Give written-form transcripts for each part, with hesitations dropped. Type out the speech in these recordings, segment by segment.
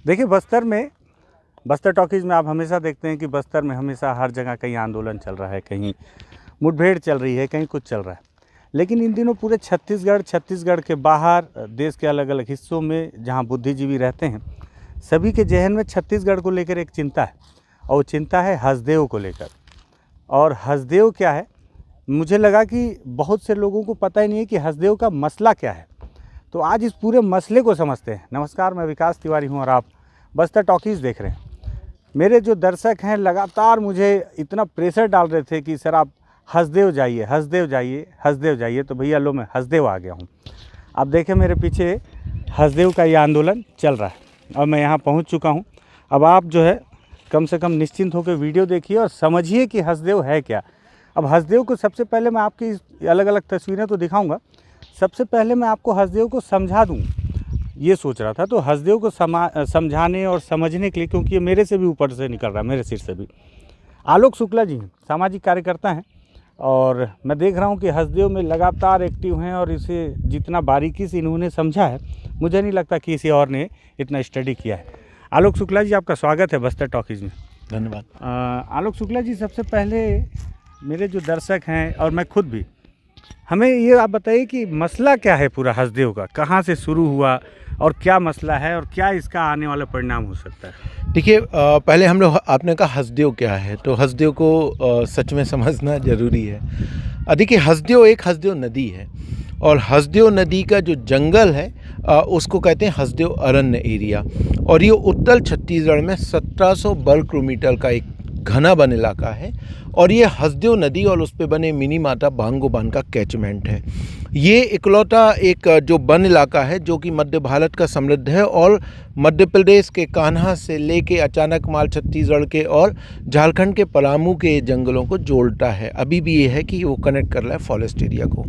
देखिए बस्तर टॉकीज़ में आप हमेशा देखते हैं कि बस्तर में हमेशा हर जगह कहीं आंदोलन चल रहा है, कहीं मुठभेड़ चल रही है, कहीं कुछ चल रहा है। लेकिन इन दिनों पूरे छत्तीसगढ़ के बाहर देश के अलग अलग हिस्सों में जहाँ बुद्धिजीवी रहते हैं, सभी के जहन में छत्तीसगढ़ को लेकर एक चिंता है, और वो चिंता है हसदेव को लेकर। और हसदेव क्या है, मुझे लगा कि बहुत से लोगों को पता ही नहीं है कि हसदेव का मसला क्या है। तो आज इस पूरे मसले को समझते हैं। नमस्कार, मैं विकास तिवारी हूँ और आप बस्तर टॉकीज़ देख रहे हैं। मेरे जो दर्शक हैं लगातार मुझे इतना प्रेशर डाल रहे थे कि सर आप हसदेव जाइए, हसदेव जाइए, हसदेव जाइए। तो भैया लो, मैं हसदेव आ गया हूँ। आप देखें मेरे पीछे हसदेव का ये आंदोलन चल रहा है और मैं यहाँ पहुँच चुका हूँ। अब आप जो है कम से कम निश्चिंत होकर वीडियो देखिए और समझिए कि हसदेव है क्या। अब हसदेव को सबसे पहले मैं आपकी अलग अलग तस्वीरें तो दिखाऊंगा, सबसे पहले मैं आपको हसदेव को समझा दूं, ये सोच रहा था। तो हसदेव को समझाने और समझने के लिए, क्योंकि ये मेरे से भी ऊपर से निकल रहा है, मेरे सिर से भी, आलोक शुक्ला जी सामाजिक कार्यकर्ता हैं और मैं देख रहा हूँ कि हसदेव में लगातार एक्टिव हैं और इसे जितना बारीकी से इन्होंने समझा है, मुझे नहीं लगता कि किसी और ने इतना स्टडी किया है। आलोक शुक्ला जी, आपका स्वागत है बस्तर टॉकीज़ में। धन्यवाद। आलोक शुक्ला जी, सबसे पहले मेरे जो दर्शक हैं और मैं खुद भी, हमें ये आप बताइए कि मसला क्या है पूरा हसदेव का, कहाँ से शुरू हुआ और क्या मसला है और क्या इसका आने वाला परिणाम हो सकता है। देखिए, पहले हम लोग, आपने कहा हसदेव क्या है, तो हसदेव को सच में समझना ज़रूरी है। देखिए, हसदेव एक हसदेव नदी है और हसदेव नदी का जो जंगल है उसको कहते हैं हसदेव अरण्य एरिया, और ये उत्तर छत्तीसगढ़ में 1700 वर्ग किलोमीटर का एक घना वन इलाका है और ये हसदेव नदी और उस पे बने मिनी माता बांगो बांध का कैचमेंट है। ये इकलौता एक जो वन इलाका है जो कि मध्य भारत का समृद्ध है और मध्य प्रदेश के कान्हा से लेके अचानक माल छत्तीसगढ़ के और झारखंड के पलामू के जंगलों को जोड़ता है। अभी भी ये है कि वो कनेक्ट कर रहा है फॉरेस्ट एरिया को।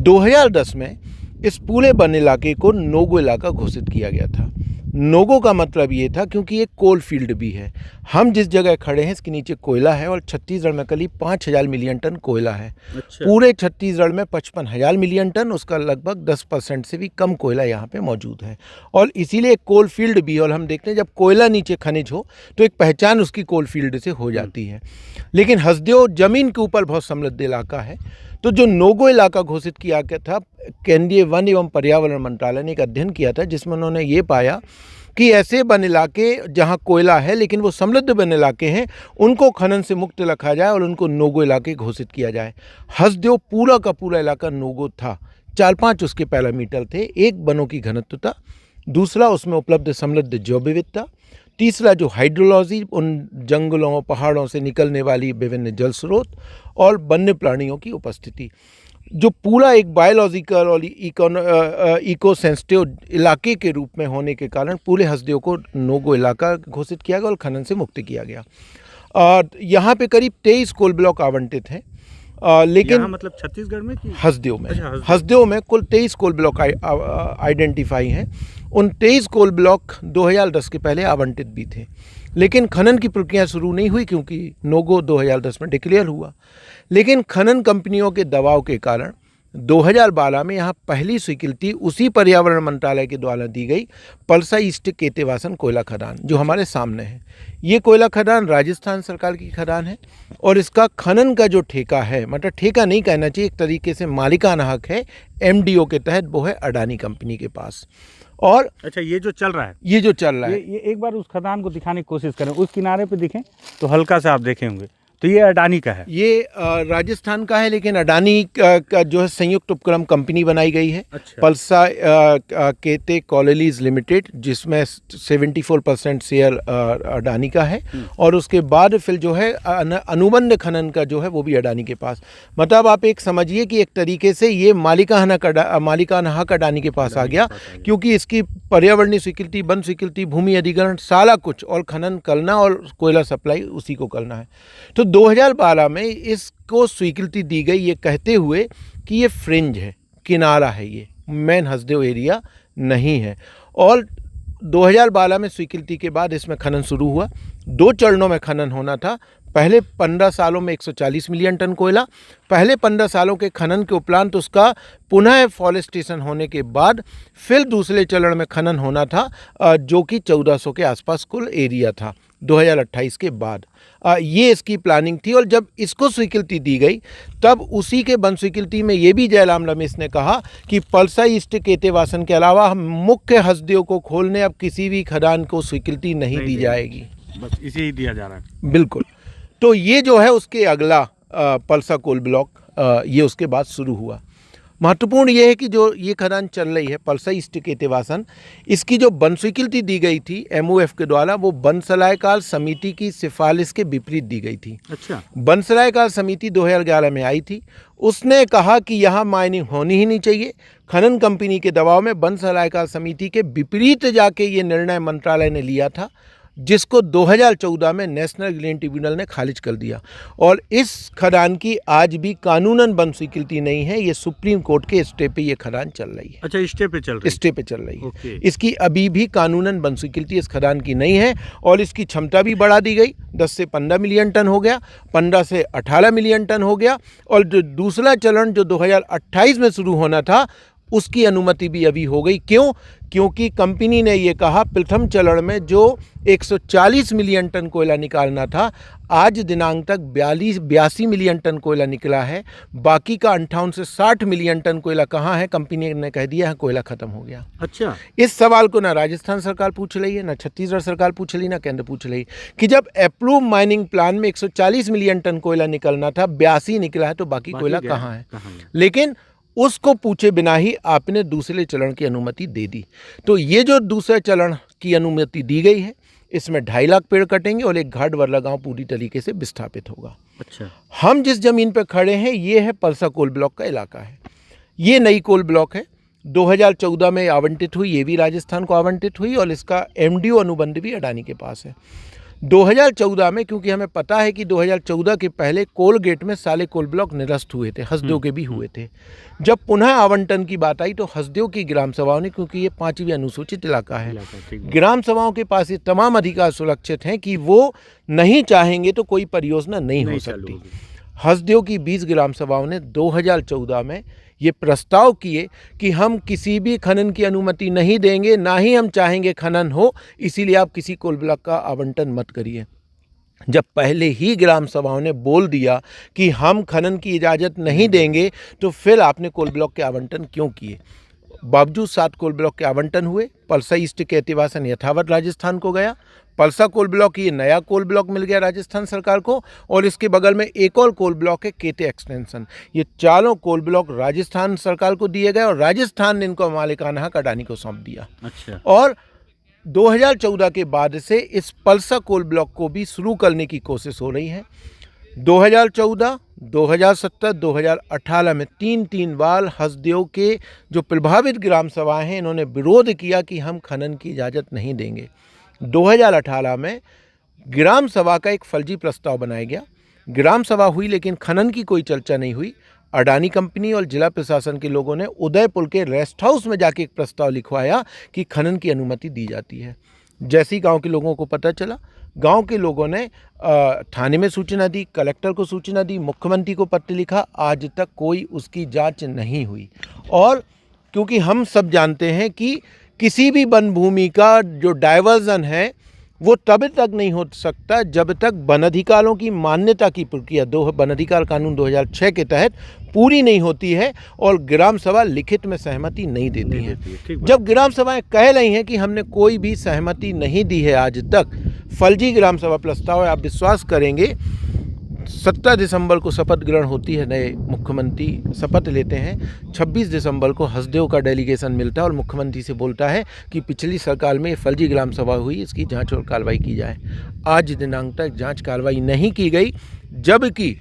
2010 में इस पूरे वन इलाके को नोगो इलाका घोषित किया गया था। नोगो का मतलब ये था क्योंकि ये कोल फील्ड भी है। हम जिस जगह खड़े हैं इसके नीचे कोयला है और छत्तीसगढ़ में करीब 5000 मिलियन टन कोयला है। अच्छा। पूरे छत्तीसगढ़ में 55,000 मिलियन टन, उसका लगभग 10% से भी कम कोयला यहाँ पे मौजूद है और इसीलिए कोल फील्ड भी है। और हम देखते हैं जब कोयला नीचे खनिज हो तो एक पहचान उसकी कोल फील्ड से हो जाती है। लेकिन हसदेव ज़मीन के ऊपर बहुत समृद्ध इलाका है। तो जो नोगो इलाका घोषित किया गया था, केंद्रीय वन एवं पर्यावरण मंत्रालय ने एक अध्ययन किया था जिसमें उन्होंने ये पाया कि ऐसे वन इलाके जहाँ कोयला है लेकिन वो समृद्ध वन इलाके हैं, उनको खनन से मुक्त रखा जाए और उनको नोगो इलाके घोषित किया जाए। हसदेव पूरा का पूरा इलाका नोगो था। 4-5 उसके पैरामीटर थे। एक, वनों की घनत्व था, दूसरा उसमें उपलब्ध समृद्ध जैव विविधता, तीसरा जो हाइड्रोलॉजी, उन जंगलों पहाड़ों से निकलने वाली विभिन्न जल स्रोत और वन्य प्राणियों की उपस्थिति, जो पूरा एक बायोलॉजिकल और इको सेंसिटिव इलाके के रूप में होने के कारण पूरे हसदेव को नोगो इलाका घोषित किया गया और खनन से मुक्त किया गया। और यहाँ पे करीब 23 कोल ब्लॉक आवंटित हैं। लेकिन मतलब छत्तीसगढ़ में कि हसदेव में, अच्छा, हसदेव में कुल 23 कोल ब्लॉक आइडेंटिफाई हैं। उन 23 कोल ब्लॉक 2010 के पहले आवंटित भी थे, लेकिन खनन की प्रक्रिया शुरू नहीं हुई क्योंकि नोगो 2010 में डिक्लेयर हुआ। लेकिन खनन कंपनियों के दबाव के कारण 2012 में यहाँ पहली स्वीकृति उसी पर्यावरण मंत्रालय के द्वारा दी गई, पलसा ईस्ट केतेवासन कोयला खदान, जो हमारे सामने है। ये कोयला खदान राजस्थान सरकार की खदान है और इसका खनन का जो ठेका है, मतलब ठेका नहीं कहना चाहिए, एक तरीके से मालिकाना हक है एमडीओ के तहत, वो है अडानी कंपनी के पास। और अच्छा, ये जो चल रहा है, ये जो चल रहा है, ये एक बार उस खदान को दिखाने की कोशिश करें, उस किनारे पे दिखें तो हल्का सा आप देखे होंगे, तो ये अडानी का है। ये राजस्थान का है, लेकिन अडानी का जो है संयुक्त उपक्रम कंपनी बनाई गई है। अच्छा। पलसा केते कॉलोनीज लिमिटेड, जिसमें 74% शेयर अडानी का है और उसके बाद फिर जो है अनुबंध खनन का जो है वो भी अडानी के पास। मतलब आप एक समझिए कि एक तरीके से ये मालिकाना हक अडानी के पास आ गया, क्योंकि इसकी पर्यावरणीय स्वीकृति, वन स्वीकृति, भूमि अधिग्रहण, सारा कुछ, और खनन करना और कोयला सप्लाई उसी को करना है। तो 2012 में इसको स्वीकृति दी गई ये कहते हुए कि ये फ्रिंज है, किनारा है, ये मेन हसदेव एरिया नहीं है। और 2012 में स्वीकृति के बाद इसमें खनन शुरू हुआ। 2 चरणों में खनन होना था। पहले 15 सालों में 140 मिलियन टन कोयला, पहले 15 सालों के खनन के उपरांत उसका पुनः फॉरेस्टेशन होने के बाद फिर दूसरे चरण में खनन होना था, जो कि 1400 के आसपास कुल एरिया था 2028 के बाद। ये इसकी प्लानिंग थी और जब इसको स्वीकृति दी गई तब उसी के वन स्वीकृति में ये भी जयराम रमेश ने कहा कि पलसा ईस्ट केतेवासन के अलावा हम मुख्य हसदेव को खोलने अब किसी भी खदान को स्वीकृति नहीं दी जाएगी, बस इसे ही दिया जा रहा है। बिल्कुल। तो ये जो है उसके अगला पलसा कोल ब्लॉक ये उसके बाद शुरू हुआ। महत्वपूर्ण ये है कि जो ये खदान चल रही है पलसा ईस्ट केतेवासन, इसकी जो वन स्वीकृति दी गई थी MOF के द्वारा वो वन सलाहकार समिति की सिफारिश के विपरीत दी गई थी। अच्छा। वन सलाहकार समिति 2011 में आई थी, उसने कहा कि यहाँ माइनिंग होनी ही नहीं चाहिए। खनन कंपनी के दबाव में वन सलाहकार समिति के विपरीत जाके ये निर्णय मंत्रालय ने लिया था, जिसको 2014 में नेशनल ग्रीन ट्रिब्यूनल ने खारिज कर दिया। और इस खदान की आज भी कानूनन वन स्वीकृति नहीं है, ये सुप्रीम कोर्ट के स्टे पे ये खदान चल रही है। अच्छा, स्टे पे चल रही है। स्टे पे चल रही है। ओके। इसकी अभी भी कानूनन वन स्वीकृति इस खदान की नहीं है और इसकी क्षमता भी बढ़ा दी गई, 10 से 15 मिलियन टन हो गया, 15 से 18 मिलियन टन हो गया। और जो दूसरा चरण जो 2028 में शुरू होना था उसकी अनुमति भी अभी हो गई। क्यों? क्योंकि कंपनी ने ये कहा प्रथम चरण में जो 140 मिलियन टन कोयला निकालना था, आज दिनांक तक 82 मिलियन टन कोयला निकला है। बाकी का 58 से 60 मिलियन टन कोयला कहाँ है? कंपनी ने कह दिया है कोयला खत्म हो गया। अच्छा। इस सवाल को ना राजस्थान सरकार पूछ रही है, ना छत्तीसगढ़ सरकार पूछ रही, ना केंद्र पूछ रही कि जब अप्रूव माइनिंग प्लान में 140 मिलियन टन कोयला निकलना था, 82 निकला है, तो बाकी कोयला कहाँ है? लेकिन उसको पूछे बिना ही आपने दूसरे चरण की अनुमति दे दी। तो ये जो दूसरे चरण की अनुमति दी गई है, इसमें 2.5 लाख पेड़ कटेंगे और एक घाट वाला गांव पूरी तरीके से विस्थापित होगा। अच्छा। हम जिस जमीन पर खड़े हैं ये है पलसा कोल ब्लॉक का इलाका है। ये नई कोल ब्लॉक है, 2014 में आवंटित हुई, ये भी राजस्थान को आवंटित हुई और इसका MDO अनुबंध भी अडानी के पास है। 2014 में, क्योंकि हमें पता है कि 2014 के पहले कोल गेट में साले कोल ब्लॉक निरस्त हुए थे, हसदेव के भी हुए थे। जब पुनः आवंटन की बात आई तो हसदेव की ग्राम सभाओं ने, क्योंकि ये 5वीं अनुसूचित इलाका है, ग्राम सभाओं के पास ये तमाम अधिकार सुरक्षित हैं कि वो नहीं चाहेंगे तो कोई परियोजना नहीं हो सकती। हसदेव की 20 ग्राम सभाओं ने 2014 में ये प्रस्ताव किए कि हम किसी भी खनन की अनुमति नहीं देंगे, ना ही हम चाहेंगे खनन हो, इसीलिए आप किसी कोल ब्लॉक का आवंटन मत करिए। जब पहले ही ग्राम सभाओं ने बोल दिया कि हम खनन की इजाज़त नहीं देंगे, तो फिर आपने कोल ब्लॉक के आवंटन क्यों किए? बावजूद 7 कोल ब्लॉक के आवंटन हुए। पलसा ईस्ट केतेवासन यथावत राजस्थान को गया। पलसा कोल ब्लॉक, ये नया कोल ब्लॉक मिल गया राजस्थान सरकार को, और इसके बगल में एक और कोल ब्लॉक है केते एक्सटेंशन। ये चारों कोल ब्लॉक राजस्थान सरकार को दिए गए और राजस्थान ने इनको मालिकाना हक अडानी को सौंप दिया। अच्छा। और 2014 के बाद से इस पलसा कोल ब्लॉक को भी शुरू करने की कोशिश हो रही है। 2014, 2017, 2018 में 3 बार हसदेव के जो प्रभावित ग्राम सभाएं हैं, इन्होंने विरोध किया कि हम खनन की इजाज़त नहीं देंगे। 2018 में ग्राम सभा का एक फर्जी प्रस्ताव बनाया गया। ग्राम सभा हुई लेकिन खनन की कोई चर्चा नहीं हुई। अडानी कंपनी और जिला प्रशासन के लोगों ने उदयपुर के रेस्ट हाउस में जाके एक प्रस्ताव लिखवाया कि खनन की अनुमति दी जाती है। जैसे ही गांव के लोगों को पता चला, गांव के लोगों ने थाने में सूचना दी, कलेक्टर को सूचना दी, मुख्यमंत्री को पत्र लिखा। आज तक कोई उसकी जांच नहीं हुई। और क्योंकि हम सब जानते हैं कि किसी भी वन भूमि का जो डाइवर्जन है वो तब तक नहीं हो सकता जब तक वन अधिकारों की मान्यता की प्रक्रिया वन अधिकार कानून 2006 के तहत पूरी नहीं होती है और ग्राम सभा लिखित में सहमति नहीं देती है। जब ग्राम सभाएं कह रही हैं कि हमने कोई भी सहमति नहीं दी है आज तक, फर्जी ग्राम सभा प्रस्ताव है। आप विश्वास करेंगे 17 दिसंबर को शपथ ग्रहण होती है, नए मुख्यमंत्री शपथ लेते हैं। 26 दिसंबर को हसदेव का डेलीगेशन मिलता है और मुख्यमंत्री से बोलता है कि पिछली सरकार में फर्जी ग्राम सभा हुई, इसकी जांच और कार्रवाई की जाए। आज दिनांक तक जांच कार्रवाई नहीं की गई, जबकि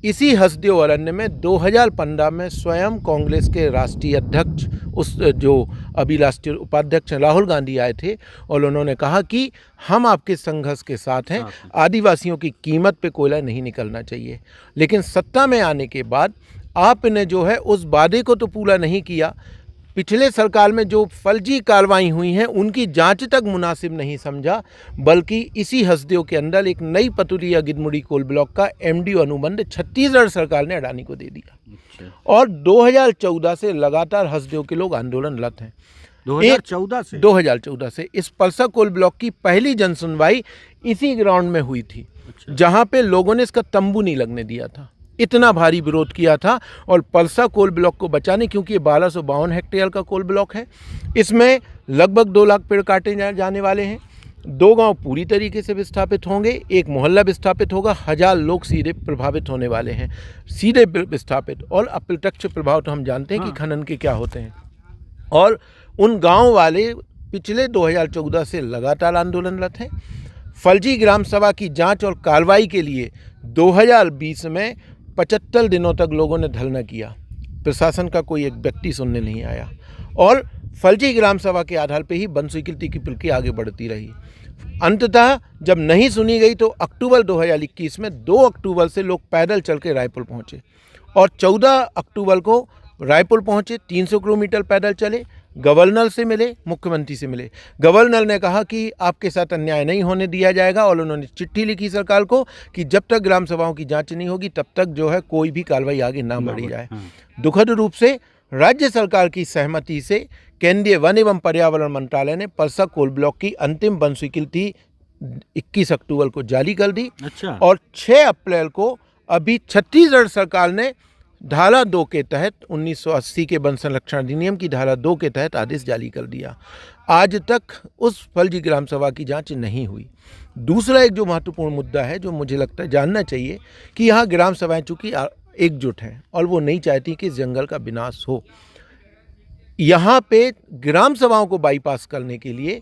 इसी हसदेव अरण्य में 2015 में स्वयं कांग्रेस के राष्ट्रीय अध्यक्ष, उस जो अभी राष्ट्रीय उपाध्यक्ष राहुल गांधी आए थे और उन्होंने कहा कि हम आपके संघर्ष के साथ हैं, आदिवासियों की कीमत पे कोयला नहीं निकलना चाहिए। लेकिन सत्ता में आने के बाद आपने जो है उस वादे को तो पूरा नहीं किया। पिछले सरकार में जो फर्जी कार्रवाई हुई हैं उनकी जांच तक मुनासिब नहीं समझा, बल्कि इसी हसदेव के अंदर एक नई पतुरिया गिदमुड़ी कोल ब्लॉक का एमडीओ अनुबंध छत्तीसगढ़ सरकार ने अडानी को दे दिया। और 2014 से लगातार हसदेव के लोग आंदोलनरत हैं। 2014 से इस पलसा कोल ब्लॉक की पहली जनसुनवाई इसी ग्राउंड में हुई थी, जहां पे लोगों ने इसका तंबू नहीं लगने दिया था। इतना भारी विरोध किया था। और पलसा कोल ब्लॉक को बचाने, क्योंकि ये 1252 हेक्टेयर का कोल ब्लॉक है, इसमें लगभग 2 लाख पेड़ काटे जाने वाले हैं। 2 गांव पूरी तरीके से विस्थापित होंगे, एक मोहल्ला विस्थापित होगा, 1000 लोग सीधे प्रभावित होने वाले हैं, सीधे विस्थापित। और अप्रत्यक्ष प्रभाव तो हम जानते हैं कि खनन के क्या होते हैं। और उन गांव वाले पिछले 2014 से लगातार आंदोलनरत हैं। फर्जी ग्राम सभा की जांच और कार्रवाई के लिए 2020 में 75 दिनों तक लोगों ने धरना किया। प्रशासन का कोई एक व्यक्ति सुनने नहीं आया और फर्जी ग्राम सभा के आधार पर ही वन स्वीकृति की प्रक्रिया आगे बढ़ती रही। अंततः जब नहीं सुनी गई तो अक्टूबर 2021 में 2 अक्टूबर से लोग पैदल चल के रायपुर पहुँचे और 14 अक्टूबर को रायपुर पहुँचे, 300 किलोमीटर पैदल चले, गवर्नर से मिले, मुख्यमंत्री से मिले। गवर्नर ने कहा कि आपके साथ अन्याय नहीं होने दिया जाएगा और उन्होंने चिट्ठी लिखी सरकार को कि जब तक ग्राम सभाओं की जांच नहीं होगी तब तक जो है कोई भी कार्रवाई आगे ना बढ़ी जाए। दुखद रूप से राज्य सरकार की सहमति से केंद्रीय वन एवं पर्यावरण मंत्रालय ने पलसा कोल ब्लॉक की अंतिम वन स्वीकृति 21 अक्टूबर को जारी कर दी। और 6 अप्रैल को अभी छत्तीसगढ़ सरकार ने धारा 2 के तहत 1980 के वन संरक्षण अधिनियम की धारा 2 के तहत आदेश जारी कर दिया। आज तक उस फर्जी ग्राम सभा की जांच नहीं हुई। दूसरा एक जो महत्वपूर्ण मुद्दा है, जो मुझे लगता है जानना चाहिए, कि यहाँ ग्राम सभाएं चूँकि एकजुट हैं और वो नहीं चाहती कि इस जंगल का विनाश हो। यहाँ पे ग्राम सभाओं को बाईपास करने के लिए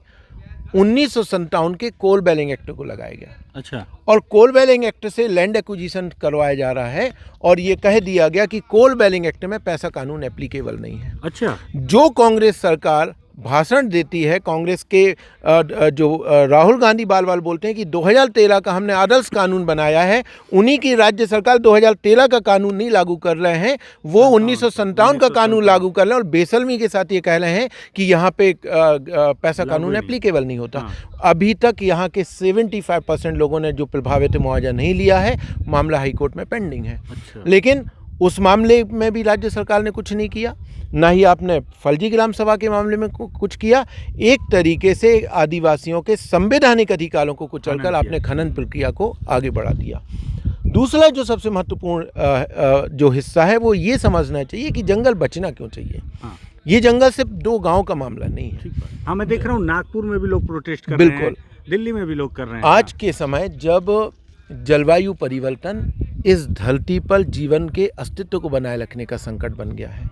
1957 के कोल बेलिंग एक्ट को लगाया गया। और कोल बेलिंग एक्ट से लैंड एक्विजिशन करवाया जा रहा है और ये कह दिया गया कि कोल बेलिंग एक्ट में पैसा कानून एप्लीकेबल नहीं है। जो कांग्रेस सरकार भाषण देती है, कांग्रेस के जो राहुल गांधी बाल बाल बोलते हैं कि 2013 का हमने आदर्श कानून बनाया है, उन्हीं की राज्य सरकार 2013 का कानून नहीं लागू कर रहे हैं, वो 1957 का कानून लागू कर रहे हैं और बेसलमी के साथ ये कह रहे हैं कि यहाँ पे पैसा कानून एप्लीकेबल नहीं होता। अभी तक यहाँ के 75% लोगों ने जो प्रभावित मुआवजा नहीं लिया है, मामला हाईकोर्ट में पेंडिंग है। लेकिन उस मामले में भी राज्य सरकार ने कुछ नहीं किया, ना ही आपने फर्जी ग्राम सभा के मामले में कुछ किया। एक तरीके से आदिवासियों के संवैधानिक अधिकारों को कुचलकर आपने खनन प्रक्रिया को आगे बढ़ा दिया। दूसरा जो सबसे महत्वपूर्ण जो हिस्सा है वो ये समझना चाहिए कि जंगल बचना क्यों चाहिए। ये जंगल सिर्फ 2 गांव का मामला नहीं है। हाँ, मैं देख रहा हूँ नागपुर में भी लोग प्रोटेस्ट कर रहे हैं, बिल्कुल, दिल्ली में भी लोग कर रहे हैं। आज के समय जब जलवायु परिवर्तन इस धरती पर जीवन के अस्तित्व को बनाए रखने का संकट बन गया है,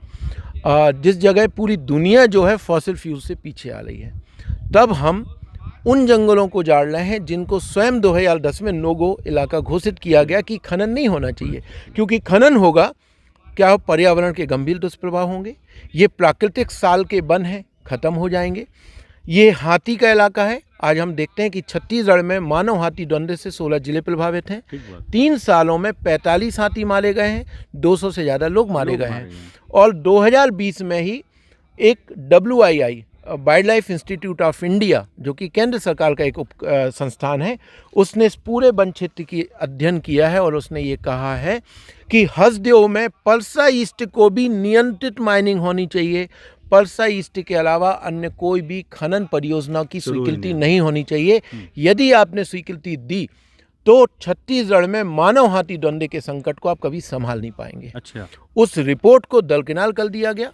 जिस जगह पूरी दुनिया जो है फॉसिल फ्यूल से पीछे आ रही है, तब हम उन जंगलों को जाड़ रहे हैं जिनको स्वयं 2010 में नो गो इलाका घोषित किया गया कि खनन नहीं होना चाहिए, क्योंकि खनन होगा क्या पर्यावरण के गंभीर दुष्प्रभाव होंगे। ये प्राकृतिक साल के वन हैं, खत्म हो जाएंगे। ये हाथी का इलाका है। आज हम देखते हैं कि छत्तीसगढ़ में मानव हाथी द्वंद्व से 16 जिले प्रभावित हैं। 3 सालों में 45 हाथी मारे गए हैं, 200 से ज़्यादा लोग मारे गए हैं। और 2020 में ही एक WII wild life institute of India, जो कि केंद्र सरकार का एक संस्थान है, उसने इस पूरे वन क्षेत्र की अध्ययन किया है और उसने ये कहा है कि हसदेव में पलसा ईस्ट को भी नियंत्रित माइनिंग होनी चाहिए। पलसा ईस्ट के अलावा अन्य कोई भी खनन परियोजना की स्वीकृति नहीं होनी चाहिए। यदि आपने स्वीकृति दी तो छत्तीसगढ़ में मानव हाथी द्वंद्व के संकट को आप कभी संभाल नहीं पाएंगे। उस रिपोर्ट को दरकिनार कर दिया गया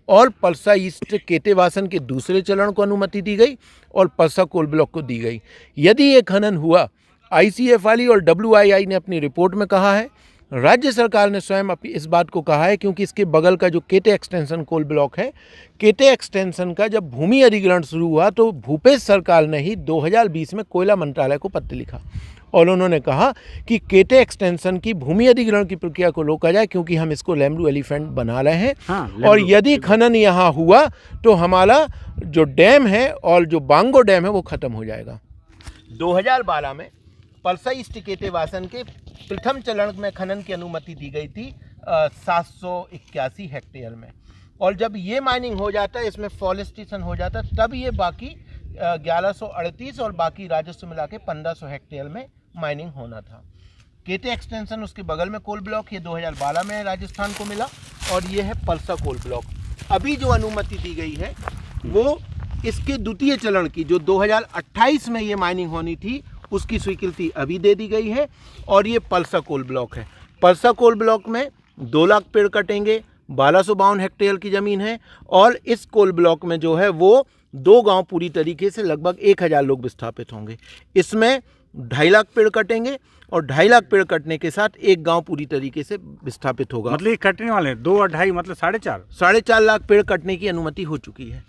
और पलसा ईस्ट केतेवासन के दूसरे चरण को अनुमति दी गई और पलसा कोल ब्लॉक को दी गई। यदि ये खनन हुआ, ICFR और WII ने अपनी रिपोर्ट में कहा है, राज्य सरकार ने स्वयं इस बात को कहा है, क्योंकि इसके बगल का जो केते एक्सटेंशन कोल ब्लॉक है, केते एक्सटेंशन का जब भूमि अधिग्रहण शुरू हुआ तो भूपेश सरकार ने ही 2020 में कोयला मंत्रालय को पत्र लिखा और उन्होंने कहा कि केते एक्सटेंशन की भूमि अधिग्रहण की प्रक्रिया को रोका जाए, क्योंकि हम इसको लेमरू एलिफेंट बना रहे हैं। और यदि खनन यहाँ हुआ तो हमारा जो डैम है और जो बांगो डैम है वो ख़त्म हो जाएगा। 2012 में पलसा ईस्ट केतेवासन के प्रथम चरण में खनन की अनुमति दी गई थी 781 हेक्टेयर में। और जब ये माइनिंग हो जाता है, इसमें फॉरेस्टेशन हो जाता है, तब ये बाकी 1138 और बाकी राजस्व मिला के 1500 हेक्टेयर में माइनिंग होना था। केते एक्सटेंशन उसके बगल में कोल ब्लॉक, ये 2012 में राजस्थान को मिला, और ये है पलसा कोल ब्लॉक। अभी जो अनुमति दी गई है वो इसके द्वितीय चरण की, जो 2028 में ये माइनिंग होनी थी, उसकी स्वीकृति अभी दे दी गई है। और ये पलसा कोल ब्लॉक है। पलसा कोल ब्लॉक में 2 लाख पेड़ कटेंगे, 1252 हेक्टेयर की ज़मीन है, और इस कोल ब्लॉक में जो है वो 2 गांव पूरी तरीके से लगभग 1000 लोग विस्थापित होंगे। इसमें 2.5 लाख पेड़ कटेंगे, और 2.5 लाख पेड़ कटने के साथ एक गांव पूरी तरीके से विस्थापित होगा। मतलब ये कटने वाले हैं 2 और 2.5 मतलब 4.5 4.5 लाख पेड़ कटने की अनुमति हो चुकी है।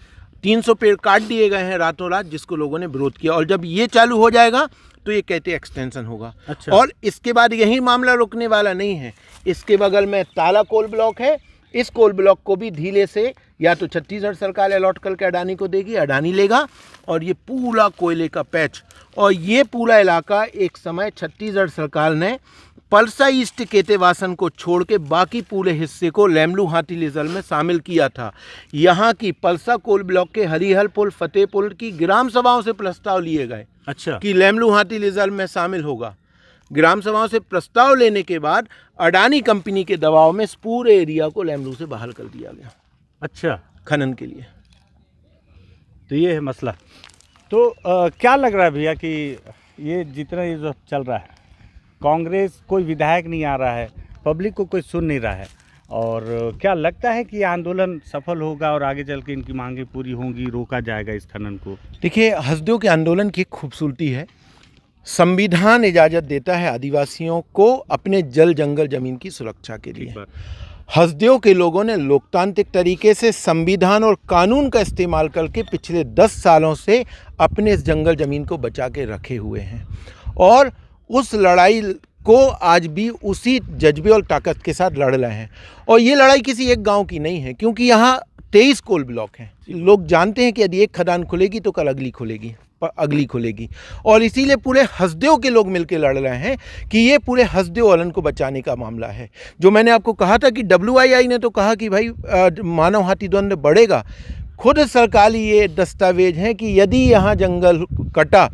300 पेड़ काट दिए गए हैं रातों रात, जिसको लोगों ने विरोध किया, और जब ये चालू हो जाएगा तो ये कहते एक्सटेंशन होगा। अच्छा। और इसके बाद यही मामला रुकने वाला नहीं है। इसके बगल में ताला कोल ब्लॉक है। इस कोल ब्लॉक को भी धीरे से या तो छत्तीसगढ़ सरकार अलॉट करके अडानी को देगी, अडानी लेगा, और ये पूरा कोयले का पैच, और ये पूरा इलाका एक समय छत्तीसगढ़ सरकार ने पलसा ईस्ट केतेवासन को छोड़ के बाकी पूरे हिस्से को लेमलू हाथी रिजर्व में शामिल किया था। यहाँ की पलसा कोल ब्लॉक के हरिहर पुल, फतेहपुर की ग्राम सभाओं से प्रस्ताव लिए गए। अच्छा। कि लेमलू हाथी रिजर्व में शामिल होगा। ग्राम सभाओं से प्रस्ताव लेने के बाद अडानी कंपनी के दबाव में इस पूरे एरिया को लेमलू से बहाल कर दिया गया। अच्छा। खनन के लिए। तो ये है मसला। तो क्या लग रहा है भैया कि ये जितना ये जो चल रहा है, कांग्रेस कोई विधायक नहीं आ रहा है, पब्लिक को कोई सुन नहीं रहा है, और क्या लगता है कि ये आंदोलन सफल होगा और आगे चल के इनकी मांगें पूरी होंगी, रोका जाएगा इस खनन को? देखिए, हसदेव के आंदोलन की एक खूबसूरती है, संविधान इजाज़त देता है आदिवासियों को अपने जल जंगल जमीन की सुरक्षा के लिए। हसदेव के लोगों ने लोकतांत्रिक तरीके से संविधान और कानून का इस्तेमाल करके पिछले 10 सालों से अपने इस जंगल ज़मीन को बचा के रखे हुए हैं, और उस लड़ाई को आज भी उसी जज्बे और ताकत के साथ लड़ रहे हैं। और ये लड़ाई किसी एक गांव की नहीं है, क्योंकि यहाँ 23 कोल ब्लॉक हैं। लोग जानते हैं कि यदि एक खदान खुलेगी तो कल अगली खुलेगी, और इसीलिए पूरे हसदेव के लोग मिलकर लड़ रहे हैं कि ये पूरे हसदेव आलन को बचाने का मामला है। जो मैंने आपको कहा था कि WII ने तो कहा कि भाई मानव हाथी द्वंद्व बढ़ेगा, खुद सरकारी ये दस्तावेज हैं कि यदि यहाँ जंगल कटा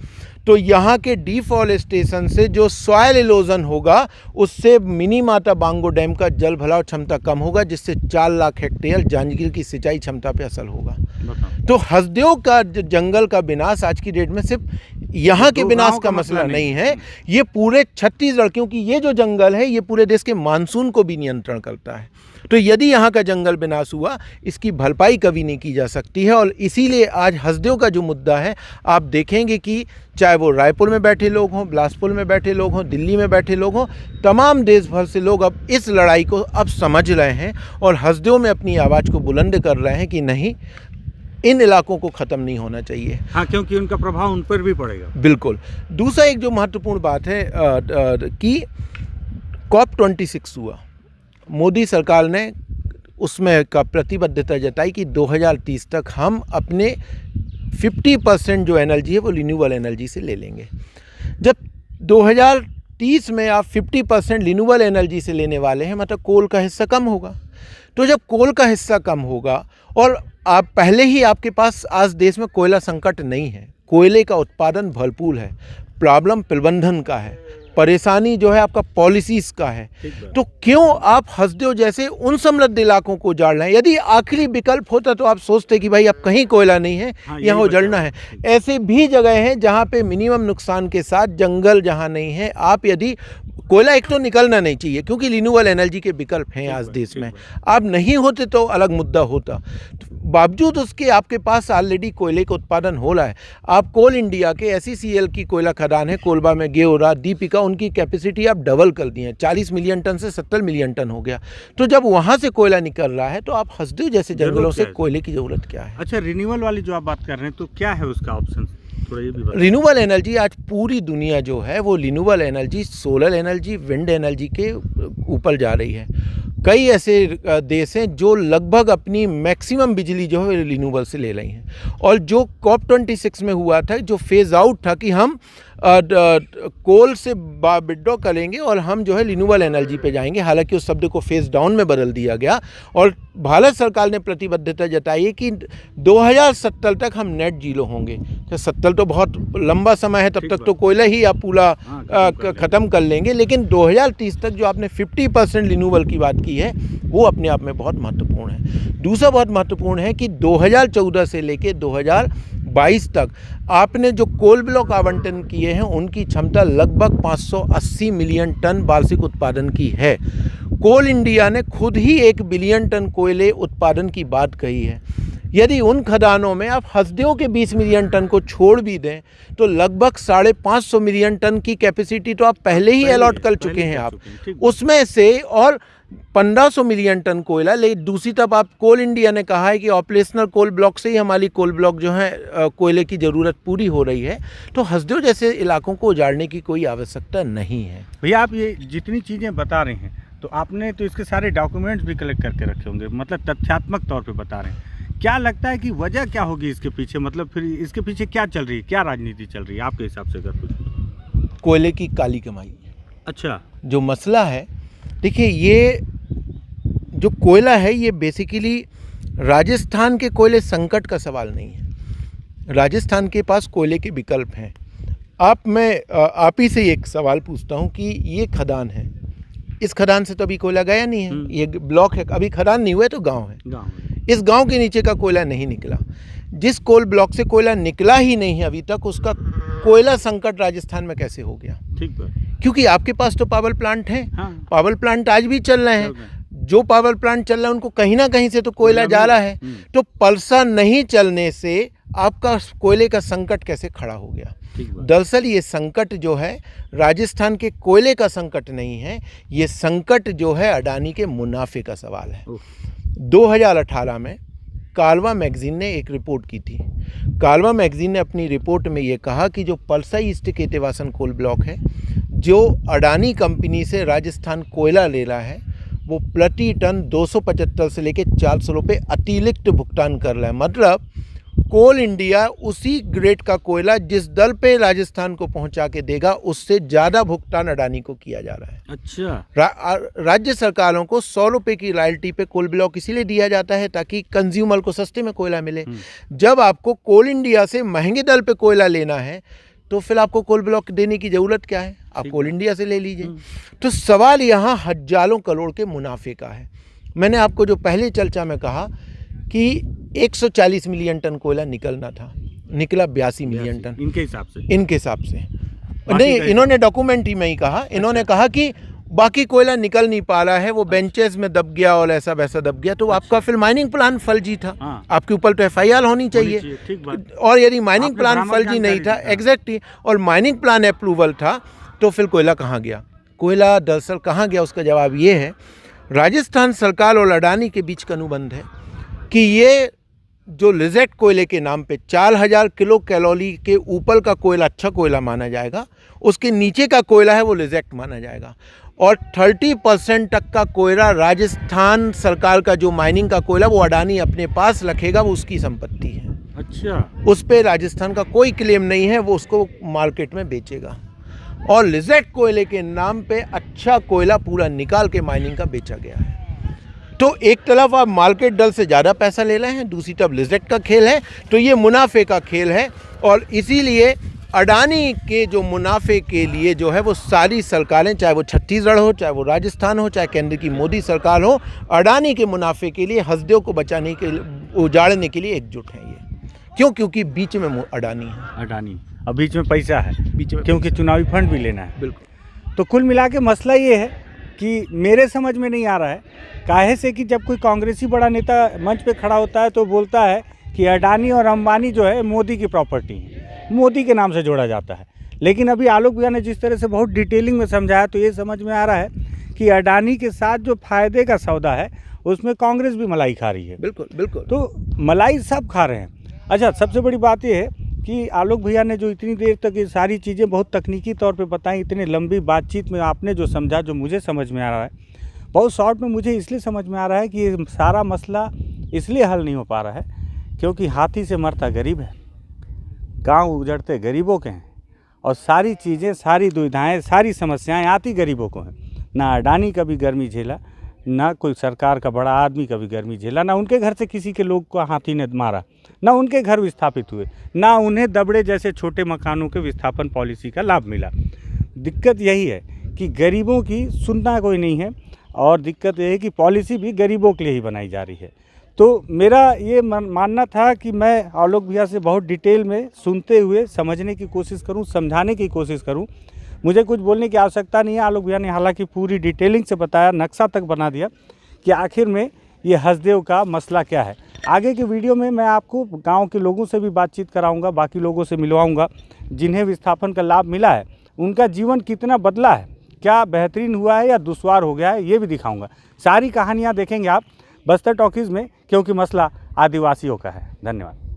तो यहाँ के डिफॉरेस्टेशन से जो सॉयल इरोजन होगा, उससे मिनी माता बांगो डैम का जल भराव क्षमता कम होगा, जिससे 4 लाख हेक्टेयर जांजगीर की सिंचाई क्षमता पे असर होगा। तो हसदेव का जंगल का विनाश आज की डेट में सिर्फ यहाँ के विनाश का मसला नहीं है, ये पूरे छत्तीसगढ़, क्योंकि ये जो जंगल है ये पूरे देश के मानसून को भी नियंत्रण करता है। तो यदि यहाँ का जंगल विनाश हुआ, इसकी भरपाई कभी नहीं की जा सकती है। और इसीलिए आज हसदेव का जो मुद्दा है, आप देखेंगे कि चाहे वो रायपुर में बैठे लोग हों, बिलासपुर में बैठे लोग हों, दिल्ली में बैठे लोग हों, तमाम देश भर से लोग अब इस लड़ाई को अब समझ रहे हैं और हसदेव में अपनी आवाज़ को बुलंद कर रहे हैं कि नहीं, इन इलाकों को ख़त्म नहीं होना चाहिए। हाँ, क्योंकि उनका प्रभाव उन पर भी पड़ेगा। बिल्कुल। दूसरा एक जो महत्वपूर्ण बात है कि COP26 हुआ, मोदी सरकार ने उसमें का प्रतिबद्धता जताई कि 2030 तक हम अपने 50% जो एनर्जी है वो रिन्यूएबल एनर्जी से ले लेंगे। जब 2030 में आप 50% रिन्यूएबल एनर्जी से लेने वाले हैं, मतलब कोल का हिस्सा कम होगा। तो जब कोल का हिस्सा कम होगा, और आप पहले ही आपके पास आज देश में कोयला संकट नहीं है, कोयले का उत्पादन भरपूर है, प्रॉब्लम प्रबंधन का है, परेशानी जो है आपका पॉलिसीज़ का है, तो क्यों आप हसदेव जैसे उन समृद्ध इलाकों को उजाड़ रहे हैं? यदि आखिरी विकल्प होता तो आप सोचते कि भाई अब कहीं कोयला नहीं है, हाँ, यहाँ उजड़ना है। ऐसे भी जगह हैं जहाँ पे मिनिमम नुकसान के साथ जंगल जहाँ नहीं है, आप यदि कोयला एक तो निकलना नहीं चाहिए, क्योंकि रिन्यूएबल एनर्जी के विकल्प हैं आज देश में, आप नहीं होते तो अलग मुद्दा होता। बावजूद उसके आपके पास ऑलरेडी कोयले का उत्पादन हो रहा है। आप कोल इंडिया के SECL की कोयला खदान है कोलबा में, गेओरा, दीपिका, उनकी कैपेसिटी आप डबल कर दी है, 40 मिलियन टन से 70 मिलियन टन हो गया। तो जब वहाँ से कोयला निकल रहा है तो आप हसदेव जैसे जंगलों से कोयले की ज़रूरत क्या है? अच्छा, रिन्यूएबल वाली जो आप बात कर रहे हैं, तो क्या है उसका ऑप्शन? रिन्यूएबल एनर्जी आज पूरी दुनिया जो है वो renewable energy, solar energy, wind energy के ऊपर जा रही है। कई ऐसे देश हैं जो लगभग अपनी मैक्सिमम बिजली जो है रिन्यूएबल से ले रही हैं। और जो COP26 में हुआ था, जो फेज़ आउट था कि हम कोल से विड्रॉ करेंगे और हम जो है रिन्यूएबल एनर्जी पे जाएंगे। हालांकि उस शब्द को फेस डाउन में बदल दिया गया और भारत सरकार ने प्रतिबद्धता जताई है कि 2070 तक हम नेट जीरो होंगे। तो 70 तो बहुत लंबा समय है, तब तक तो कोयला ही आप पूरा ख़त्म कर लेंगे, लेकिन 2030 तक जो आपने 50% रिन्यूएबल की बात की है वो अपने आप में बहुत महत्वपूर्ण है। दूसरा बहुत महत्वपूर्ण है कि 2014 से लेके 2022 तक आपने जो कोल ब्लॉक आवंटन किए हैं उनकी क्षमता लगभग 580 मिलियन टन वार्षिक उत्पादन की है। कोल इंडिया ने खुद ही 1 बिलियन टन कोयले उत्पादन की बात कही है। यदि उन खदानों में आप हसदेव के 20 मिलियन टन को छोड़ भी दें तो लगभग 550 मिलियन टन की कैपेसिटी तो आप पहले ही अलॉट कर चुके हैं आप उसमें से, और 1500 मिलियन टन कोयला। लेकिन दूसरी तरफ आप कोल इंडिया ने कहा है कि ऑपरेशनल कोल ब्लॉक से ही हमारी कोल ब्लॉक जो है कोयले की ज़रूरत पूरी हो रही है। तो हसदेव जैसे इलाकों को उजाड़ने की कोई आवश्यकता नहीं है। भैया आप ये जितनी चीज़ें बता रहे हैं तो आपने तो इसके सारे डॉक्यूमेंट्स भी कलेक्ट करके रखे होंगे, मतलब तथ्यात्मक तौर पे बता रहे हैं। क्या लगता है कि वजह क्या होगी इसके पीछे, मतलब फिर इसके पीछे क्या चल रही है, क्या राजनीति चल रही है आपके हिसाब से अगर कुछ? कोयले की काली कमाई। अच्छा, जो मसला है, देखिए ये जो कोयला है ये बेसिकली राजस्थान के कोयले संकट का सवाल नहीं है। राजस्थान के पास कोयले के विकल्प हैं। आप ही से एक सवाल पूछता हूँ कि ये खदान है, इस खदान से तो अभी कोयला गया नहीं है, ये ब्लॉक है, अभी खदान नहीं हुआ है तो गांव है। इस गांव के नीचे का कोयला नहीं निकला। जिस कोल ब्लॉक से कोयला निकला ही नहीं है अभी तक, उसका कोयला संकट राजस्थान में कैसे हो गया? ठीक है, क्योंकि आपके पास तो पावर प्लांट है। हाँ। पावर प्लांट आज भी चल रहे हैं। जो पावर प्लांट चल रहा है उनको कहीं ना कहीं से तो कोयला जा रहा है। तो पल्सा नहीं चलने से आपका कोयले का संकट कैसे खड़ा हो गया? दरअसल ये संकट जो है राजस्थान के कोयले का संकट नहीं है, ये संकट जो है अडानी के मुनाफे का सवाल है। 2018 में कालवा मैगजीन ने एक रिपोर्ट की थी। कालवा मैगजीन ने अपनी रिपोर्ट में ये कहा कि जो पल्सा ईस्ट केतेवासन कोल ब्लॉक है, जो अडानी कंपनी से राजस्थान कोयला ले रहा है, वो प्रति टन 275 से लेकर 400 रुपये अतिरिक्त भुगतान कर रहा है। मतलब कोल इंडिया उसी ग्रेड का कोयला जिस दल पे राजस्थान को पहुंचा के देगा उससे ज़्यादा भुगतान अडानी को किया जा रहा है। अच्छा, राज्य सरकारों को 100 रुपये की रॉयल्टी पे कोल ब्लॉक इसीलिए दिया जाता है ताकि कंज्यूमर को सस्ते में कोयला मिले। जब आपको कोल इंडिया से महंगे दल पे कोयला लेना है तो फिर आपको कोल ब्लॉक देने की ज़रूरत क्या है? आप कोल इंडिया से ले लीजिए। तो सवाल यहाँ हजारों करोड़ के मुनाफे का है। मैंने आपको जो पहले चर्चा में कहा कि 140 मिलियन टन कोयला निकलना था, निकला 82 मिलियन टन इनके हिसाब से नहीं, इन्होंने डॉक्यूमेंट ही में ही कहा। इन्होंने कहा कि बाकी कोयला निकल नहीं पा रहा है, वो बेंचेस में दब गया और ऐसा वैसा दब गया। तो आपका फिर माइनिंग प्लान फर्जी था। आपके ऊपर तो FIR होनी चाहिए। और यदि माइनिंग प्लान फर्जी नहीं था, एग्जैक्टली, और माइनिंग प्लान अप्रूवल था, तो फिर कोयला कहाँ गया? कोयला दरअसल कहाँ गया उसका जवाब ये है, राजस्थान सरकार और अडानी के बीच का अनुबंध है कि ये जो लिजेक्ट कोयले के नाम पे 4000 किलो कैलोरी के ऊपर का कोयला अच्छा कोयला माना जाएगा, उसके नीचे का कोयला है वो लिजेक्ट माना जाएगा। और 30% तक का कोयला राजस्थान सरकार का जो माइनिंग का कोयला वो अडानी अपने पास रखेगा, वो उसकी संपत्ति है। अच्छा, उस पर राजस्थान का कोई क्लेम नहीं है, वो उसको मार्केट में बेचेगा। और लिजेक्ट कोयले के नाम पे अच्छा कोयला पूरा निकाल के माइनिंग का बेचा गया है। तो एक तरफ आप मार्केट दल से ज़्यादा पैसा ले रहे हैं, दूसरी तरफ लिजेक्ट का खेल है। तो ये मुनाफे का खेल है और इसीलिए अडानी के जो मुनाफे के लिए जो है वो सारी सरकारें, चाहे वो छत्तीसगढ़ हो, चाहे वो राजस्थान हो, चाहे केंद्र की मोदी सरकार हो, अडानी के मुनाफे के लिए हसदेव को बचाने के लिए, उजाड़ने के लिए एकजुट हैं ये। क्यों? क्योंकि बीच में अडानी है, और बीच में पैसा है, बीच में क्योंकि चुनावी फंड भी लेना है। बिल्कुल। तो कुल मिला के मसला ये है कि मेरे समझ में नहीं आ रहा है काहे से कि जब कोई कांग्रेसी बड़ा नेता मंच पे खड़ा होता है तो बोलता है कि अडानी और अंबानी जो है मोदी की प्रॉपर्टी है, मोदी के नाम से जोड़ा जाता है। लेकिन अभी आलोक भैया ने जिस तरह से बहुत डिटेलिंग में समझाया तो ये समझ में आ रहा है कि अडानी के साथ जो फायदे का सौदा है उसमें कांग्रेस भी मलाई खा रही है। बिल्कुल बिल्कुल। तो मलाई सब खा रहे हैं। अच्छा, सबसे बड़ी बात यह है कि आलोक भैया ने जो इतनी देर तक ये सारी चीज़ें बहुत तकनीकी तौर पे बताई, इतनी लंबी बातचीत में आपने जो समझा, जो मुझे समझ में आ रहा है, बहुत शॉर्ट में मुझे इसलिए समझ में आ रहा है कि ये सारा मसला इसलिए हल नहीं हो पा रहा है क्योंकि हाथी से मरता गरीब है, गांव उजड़ते गरीबों के हैं और सारी चीज़ें, सारी दुविधाएं, सारी समस्याएं आती गरीबों को हैं। ना अडानी कभी गर्मी झेला, ना कोई सरकार का बड़ा आदमी कभी गर्मी झेला, ना उनके घर से किसी के लोग को हाथी ने मारा, ना उनके घर विस्थापित हुए, ना उन्हें दबड़े जैसे छोटे मकानों के विस्थापन पॉलिसी का लाभ मिला। दिक्कत यही है कि गरीबों की सुनना कोई नहीं है, और दिक्कत यह है कि पॉलिसी भी गरीबों के लिए ही बनाई जा रही है। तो मेरा ये मानना था कि मैं आलोक भैया से बहुत डिटेल में सुनते हुए समझने की कोशिश करूं, समझाने की कोशिश करूं। मुझे कुछ बोलने की आवश्यकता नहीं है। आलोक भैया ने हालांकि पूरी डिटेलिंग से बताया, नक्शा तक बना दिया कि आखिर में ये हसदेव का मसला क्या है। आगे की वीडियो में मैं आपको गाँव के लोगों से भी बातचीत कराऊँगा, बाकी लोगों से मिलवाऊँगा जिन्हें विस्थापन का लाभ मिला है, उनका जीवन कितना बदला है, क्या बेहतरीन हुआ है या दुश्वार हो गया है, ये भी दिखाऊंगा। सारी कहानियाँ देखेंगे आप बस्तर टॉकीज़ में, क्योंकि मसला आदिवासियों का है। धन्यवाद।